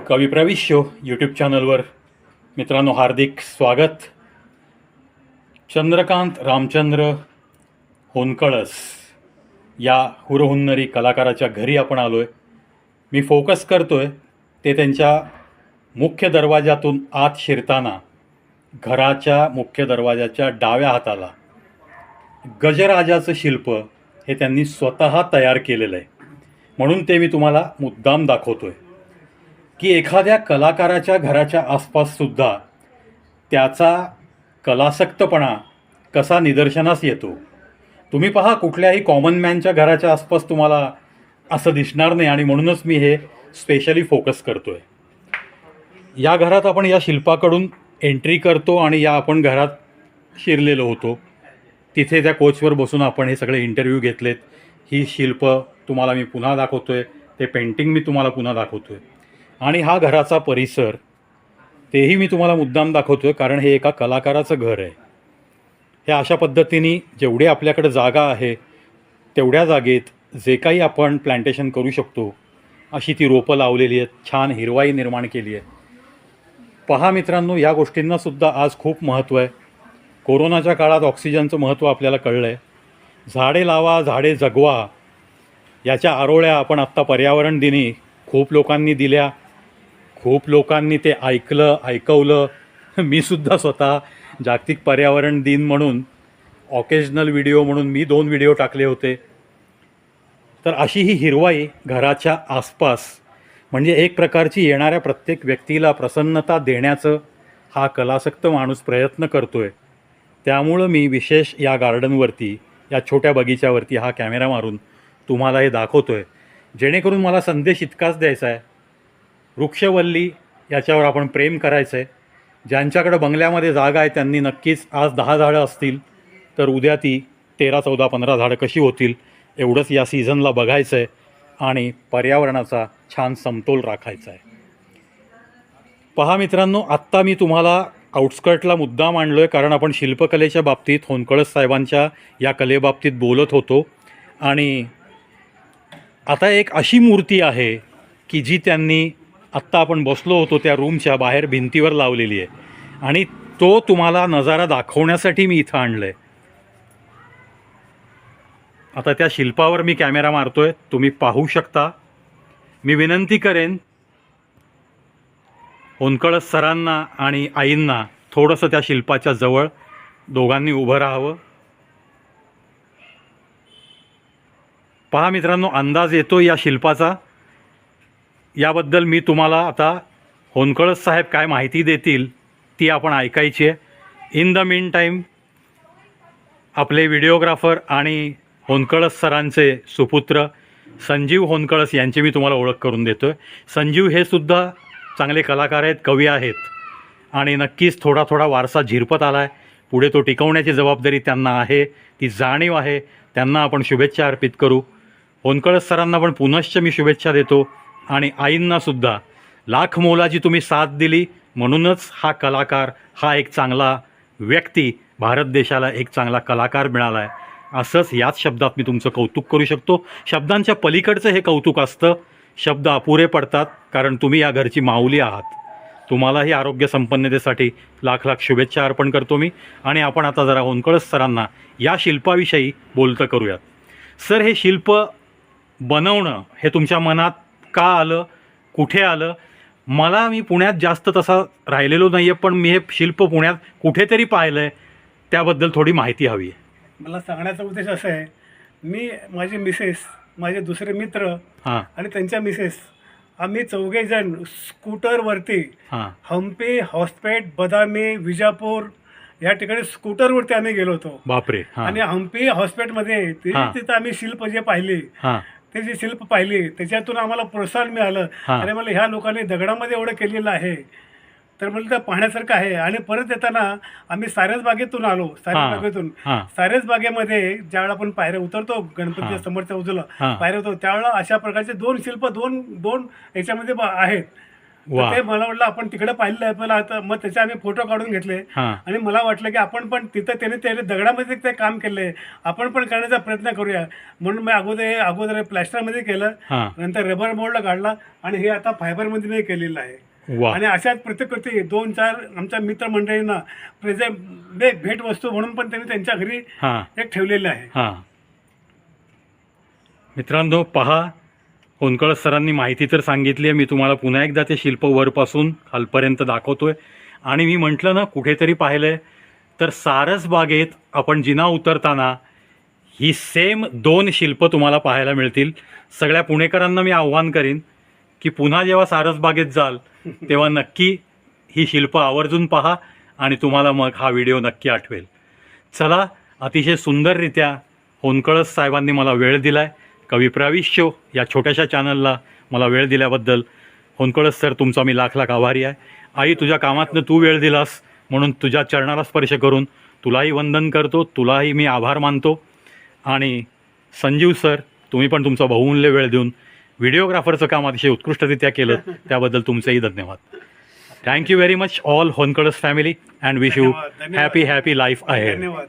कवी प्रवेश show YouTube चॅनलवर मित्रांनो हार्दिक स्वागत. चंद्रकांत रामचंद्र होनकळस या हुरहुन्नरी कलाकाराच्या घरी आपण आलो आहे. मी फोकस करतो आहे ते त्यांच्या मुख्य दरवाजातून आत शिरताना घराच्या मुख्य दरवाजाच्या डाव्या हाताला गजराजाचं शिल्प हे त्यांनी स्वतः तयार केलेलं आहे. म्हणून ते मी तुम्हाला मुद्दाम दाखवतो आहे की एखाद्या कलाकाराच्या घराच्या आसपाससुद्धा त्याचा कलासक्तपणा कसा निदर्शनास येतो. तुम्ही पहा, कुठल्याही कॉमन मॅनच्या घराच्या आसपास तुम्हाला असं दिसणार नाही आणि म्हणूनच मी हे स्पेशली फोकस करतो आहे. या घरात आपण या शिल्पाकडून एंट्री करतो आणि या आपण घरात शिरलेलो होतो. तिथे त्या कोचवर बसून आपण हे सगळे इंटरव्ह्यू घेतलेत. ही शिल्प तुम्हाला मी पुन्हा दाखवतो आहे, ते पेंटिंग मी तुम्हाला पुन्हा दाखवतो आहे आणि हा घराचा परिसर तेही मी तुम्हाला मुद्दाम दाखवतो आहे कारण हे एका कलाकाराचं घर आहे. हे अशा पद्धतीने जेवढे आपल्याकडे जागा आहे तेवढ्या जागेत जे काही आपण प्लांटेशन करू शकतो अशी ती रोपं लावलेली आहेत. छान हिरवाई निर्माण केली आहे. पहा मित्रांनो, या गोष्टींनासुद्धा आज खूप महत्त्व आहे. कोरोनाच्या काळात ऑक्सिजनचं महत्त्व आपल्याला कळलं आहे. झाडे लावा, झाडे जगवा याच्या आरोळ्या आपण आत्ता पर्यावरण दिनी खूप लोकांनी दिल्या. खूप लोकांनी ते ऐकवलं. मी सुद्धा स्वतः जागतिक पर्यावरण दिन म्हणून ऑकेजनल व्हिडिओ म्हणून मी 2 व्हिडिओ टाकले होते. तर अशी ही हिरवाई घराच्या आसपास म्हणजे एक प्रकारची येणाऱ्या प्रत्येक व्यक्तीला प्रसन्नता देण्याचं हा कलासक्त माणूस प्रयत्न करतो आहे. त्यामुळं मी विशेष या गार्डनवरती, या छोट्या बगीच्यावरती हा कॅमेरा मारून तुम्हाला हे दाखवतो आहे, जेणेकरून मला संदेश इतकाच द्यायचा आहे. वृक्षवल्ली याच्यावर आपण प्रेम करायचं आहे. ज्यांच्याकडं बंगल्यामध्ये जागा आहे त्यांनी नक्कीच आज 10 झाडं असतील तर उद्या ती 13, 14, 15 झाडं कशी होतील एवढंच या सीझनला बघायचं आहे आणि पर्यावरणाचा छान समतोल राखायचा आहे. पहा मित्रांनो, आत्ता मी तुम्हाला आउटस्कर्टला मुद्दाम आणलो आहे कारण आपण शिल्पकलेच्या बाबतीत होनकळस साहेबांच्या या कलेबाबतीत बोलत होतो. आणि आता एक अशी मूर्ती आहे की जी त्यांनी आत्ता आपण बसलो होतो त्या रूमच्या बाहेर भिंतीवर लावलेली आहे आणि तो तुम्हाला नजारा दाखवण्यासाठी मी इथं आणलं आहे. आता त्या शिल्पावर मी कॅमेरा मारतो आहे, तुम्ही पाहू शकता. मी विनंती करेन होनकळस सरांना आणि आईंना थोडंसं त्या शिल्पाच्या जवळ दोघांनी उभं राहावं. पहा मित्रांनो, अंदाज येतो या शिल्पाचा. याबद्दल मी तुम्हाला आता होनकळस साहेब काय माहिती देतील ती आपण ऐकायची आहे. इन द मीन टाईम आपले व्हिडिओग्राफर आणि होनकळस सरांचे सुपुत्र संजीव होनकळस यांची मी तुम्हाला ओळख करून देतो आहे. संजीव हे सुद्धा चांगले कलाकार आहेत, कवी आहेत आणि नक्कीच थोडा थोडा वारसा झिरपत आला आहे. पुढे तो टिकवण्याची जबाबदारी त्यांना आहे, ती जाणीव आहे. त्यांना आपण शुभेच्छा अर्पित करू. होनकळस सरांना पण पुनश्च मी शुभेच्छा देतो आणि आईंनासुद्धा. लाख मोलाची तुम्ही साथ दिली म्हणूनच हा कलाकार, हा एक चांगला व्यक्ती, भारत देशाला एक चांगला कलाकार मिळाला आहे. असंच याच शब्दात मी तुमचं कौतुक करू शकतो. शब्दांच्या पलीकडचं हे कौतुक असतं. शब्द अपुरे पडतात कारण तुम्ही या घरची माऊली आहात. तुम्हालाही आरोग्य संपन्नतेसाठी लाख लाख शुभेच्छा अर्पण करतो मी. आणि आपण आता जरा होनकळस सरांना या शिल्पाविषयी बोलतं करूयात. सर, हे शिल्प बनवणं हे तुमच्या मनात का आलं, कुठे आलं? मी पुण्यात जास्त तसा राहिलेलो नाही आहे, पण मी हे शिल्प पुण्यात कुठेतरी पाहिलं आहे, त्याबद्दल थोडी माहिती हवी आहे. मला सांगण्याचा उद्देश असा आहे, मी, माझे मिसेस, माझे दुसरे मित्र आणि त्यांच्या मिसेस, आम्ही 4 जण स्कूटरवरती हम्पी, हॉस्पेट, बदामी, विजापूर या ठिकाणी स्कूटरवरती आम्ही गेलो होतो. बापरे. आणि हम्पी हॉस्पेटमध्ये तिथं आम्ही शिल्प जे पाहिले, ते जे शिल्प पाहिले त्याच्यातून आम्हाला प्रोत्साहन मिळालं. आणि मला ह्या लोकांनी दगडामध्ये एवढं केलेलं आहे तर मला ते पाहण्यासारखं आहे. आणि परत येताना आम्ही सारस बागेतून आलो. सारस बागेमध्ये ज्यावेळेला आपण पायऱ्या उतरतो, गणपतीच्या समोरच्या उजूला पायऱ्या उतरतो, त्यावेळेला अशा प्रकारचे 2 शिल्प दोन याच्यामध्ये आहेत. वा. तर ते मला वाटलं आपण तिकडे पाहिलं आहे मला आता, मग त्याचे आम्ही फोटो काढून घेतले हां आणि मला वाटलं की आपण पण तिथं त्याने दगडामध्ये ते काम केलंय, आपण पण करण्याचा प्रयत्न करूया. म्हणून मी अगोदर प्लॅस्टरमध्ये केलं, हां नंतर रबर मोल्डला काढला आणि हे आता फायबरमध्ये मी केलेलं आहे. वा. आणि अशाच प्रत्येक 2-4 आमच्या मित्रमंडळींना भेटवस्तू म्हणून पण त्यांनी त्यांच्या घरी हां एक ठेवलेलं आहे. हां मित्रांनो पहा, होनकळ सरांनी माहिती तर सांगितली आहे. मी तुम्हाला पुन्हा एकदा ते शिल्प वरपासून खालपर्यंत दाखवतोय. आणि मी म्हटलं ना कुठेतरी पाहिलंय तर सारसबागेत आपण जिना उतरताना ही सेम 2 शिल्प तुम्हाला पाहायला मिळतील. सगळ्या पुणेकरांना मी आव्हान करीन की पुन्हा जेव्हा सारसबागेत जाल तेव्हा नक्की ही शिल्प आवर्जून पहा आणि तुम्हाला मग हा व्हिडिओ नक्की आठवेल. चला, अतिशय सुंदररित्या होनकळस साहेबांनी मला वेळ दिला आहे. कवी प्रविष्यो या छोट्याशा चॅनलला मला वेळ दिल्याबद्दल होनकळस सर तुमचा मी लाख लाख आभारी आहे. आई, तुझ्या कामातनं तू वेळ दिलास म्हणून तुझ्या चरणाला स्पर्श करून तुलाही वंदन करतो, तुलाही मी आभार मानतो. आणि संजीव सर, तुम्ही पण तुमचा बहुमूल्य वेळ देऊन व्हिडिओग्राफरचं काम अतिशय उत्कृष्टरित्या केलं, त्याबद्दल तुमचेही धन्यवाद. Thank you very much all Honkalas family and wish you धन्यवाद. Happy life ahead. धन्यवाद.